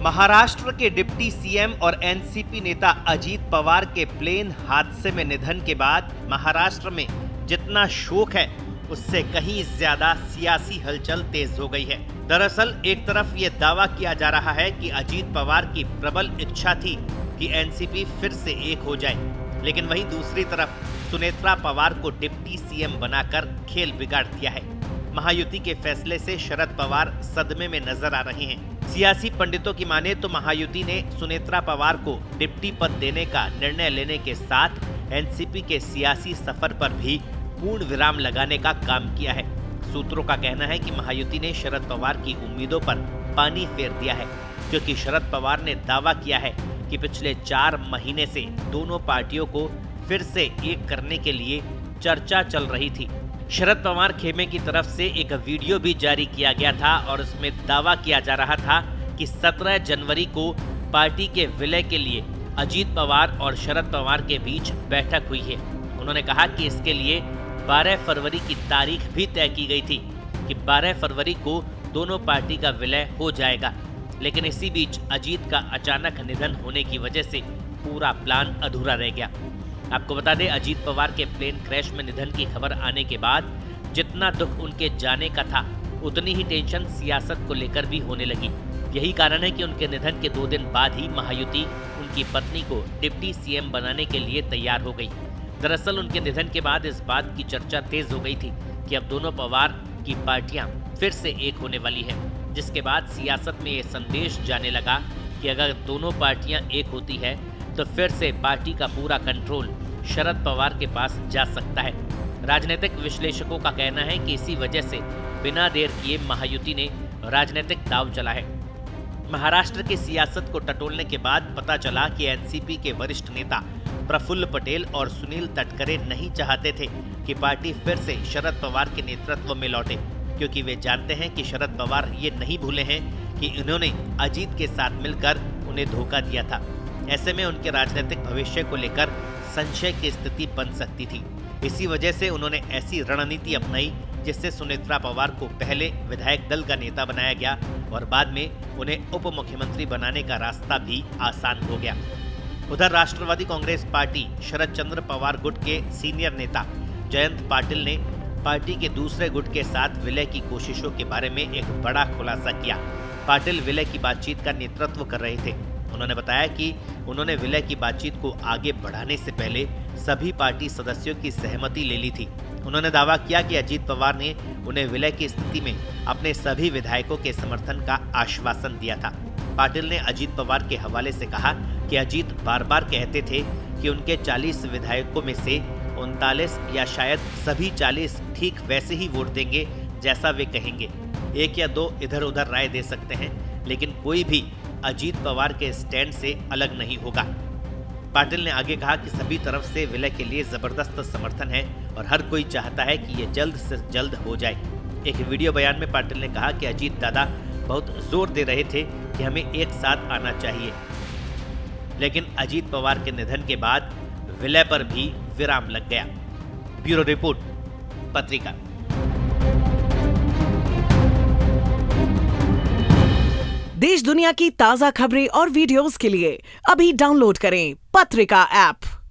महाराष्ट्र के deputy CM और NCP नेता अजीत पवार के प्लेन हादसे में निधन के बाद महाराष्ट्र में जितना शोक है उससे कहीं ज्यादा सियासी हलचल तेज हो गई है। दरअसल एक तरफ ये दावा किया जा रहा है कि अजीत पवार की प्रबल इच्छा थी कि एनसीपी फिर से एक हो जाए, लेकिन वहीं दूसरी तरफ सुनेत्रा पवार को डिप्टी सीएम बनाकर खेल बिगाड़ दिया है। महायुति के फैसले से शरद पवार सदमे में नजर आ रहे हैं। सियासी पंडितों की माने तो महायुति ने सुनेत्रा पवार को डिप्टी पद देने का निर्णय लेने के साथ एनसीपी के सियासी सफर पर भी पूर्ण विराम लगाने का काम किया है। सूत्रों का कहना है कि महायुति ने शरद पवार की उम्मीदों पर पानी फेर दिया है, क्योंकि शरद पवार ने दावा किया है कि पिछले 4 महीने से दोनों पार्टियों को फिर से एक करने के लिए चर्चा चल रही थी। शरद पवार खेमे की तरफ से एक वीडियो भी जारी किया गया था और उसमें दावा किया जा रहा था कि 17 जनवरी को पार्टी के विलय के लिए अजीत पवार और शरद पवार के बीच बैठक हुई है। उन्होंने कहा कि इसके लिए 12 फरवरी की तारीख भी तय की गई थी कि 12 फरवरी को दोनों पार्टी का विलय हो जाएगा, लेकिन इसी बीच अजीत का अचानक निधन होने की वजह से पूरा प्लान अधूरा रह गया। आपको बता दें, अजीत पवार के प्लेन क्रैश में निधन की खबर आने के बाद जितना दुख उनके जाने का था, उतनी ही टेंशन सियासत को लेकर भी होने लगी। यही कारण है कि उनके निधन के 2 दिन बाद ही महायुति उनकी पत्नी को डिप्टी सीएम बनाने के लिए तैयार हो गई। दरअसल उनके निधन के बाद इस बात की चर्चा तेज हो गई थी कि अब दोनों पवार की पार्टियां फिर से एक होने वाली है, जिसके बाद सियासत में ये संदेश जाने लगा कि अगर दोनों पार्टियां एक होती है तो फिर से पार्टी का पूरा कंट्रोल शरद पवार के पास जा सकता है। राजनीतिक विश्लेषकों का कहना है कि इसी वजह से बिना देर किए महायुति ने राजनीतिक दांव चला है। महाराष्ट्र की सियासत को टटोलने के बाद पता चला कि एनसीपी के वरिष्ठ नेता प्रफुल्ल पटेल और सुनील तटकरे नहीं चाहते थे कि पार्टी फिर से शरद पवार के नेतृत्व में लौटे, क्योंकि वे जानते हैं कि शरद पवार ये नहीं भूले हैं कि इन्होंने अजीत के साथ मिलकर उन्हें धोखा दिया था। ऐसे में उनके राजनीतिक भविष्य को लेकर संशय की स्थिति बन सकती थी। इसी वजह से उन्होंने ऐसी रणनीति अपनाई जिससे सुनेत्रा पवार को पहले विधायक दल का नेता बनाया गया और बाद में उन्हें उप मुख्यमंत्री बनाने का रास्ता भी आसान हो गया। उधर राष्ट्रवादी कांग्रेस पार्टी शरद चंद्र पवार गुट के सीनियर नेता जयंत पाटिल ने पार्टी के दूसरे गुट के साथ विलय की कोशिशों के बारे में एक बड़ा खुलासा किया। पाटिल विलय की बातचीत का नेतृत्व कर रहे थे। उन्होंने बताया कि उन्होंने विलय की बातचीत को आगे बढ़ाने से पहले सभी पार्टी सदस्यों की सहमति ले ली थी। उन्होंने दावा किया कि अजीत पवार ने उन्हें विलय की स्थिति में अपने सभी विधायकों के समर्थन का आश्वासन दिया था। पाटिल ने अजीत पवार के हवाले से कहा कि अजीत बार बार कहते थे कि उनके 40 विधायकों में से 39 या शायद सभी 40 ठीक वैसे ही वोट देंगे जैसा वे कहेंगे। 1 या 2 इधर उधर राय दे सकते हैं, लेकिन कोई भी अजीत पवार के स्टैंड से अलग नहीं होगा। पाटिल ने आगे कहा कि सभी तरफ से विलय के लिए जबरदस्त समर्थन है और हर कोई चाहता है कि ये जल्द से जल्द हो जाए। एक वीडियो बयान में पाटिल ने कहा कि अजीत दादा बहुत जोर दे रहे थे कि हमें एक साथ आना चाहिए, लेकिन अजीत पवार के निधन के बाद विलय पर भी विराम लग गया। ब्यूरो रिपोर्ट, पत्रिका। देश दुनिया की ताजा खबरें और वीडियोस के लिए अभी डाउनलोड करें पत्रिका ऐप।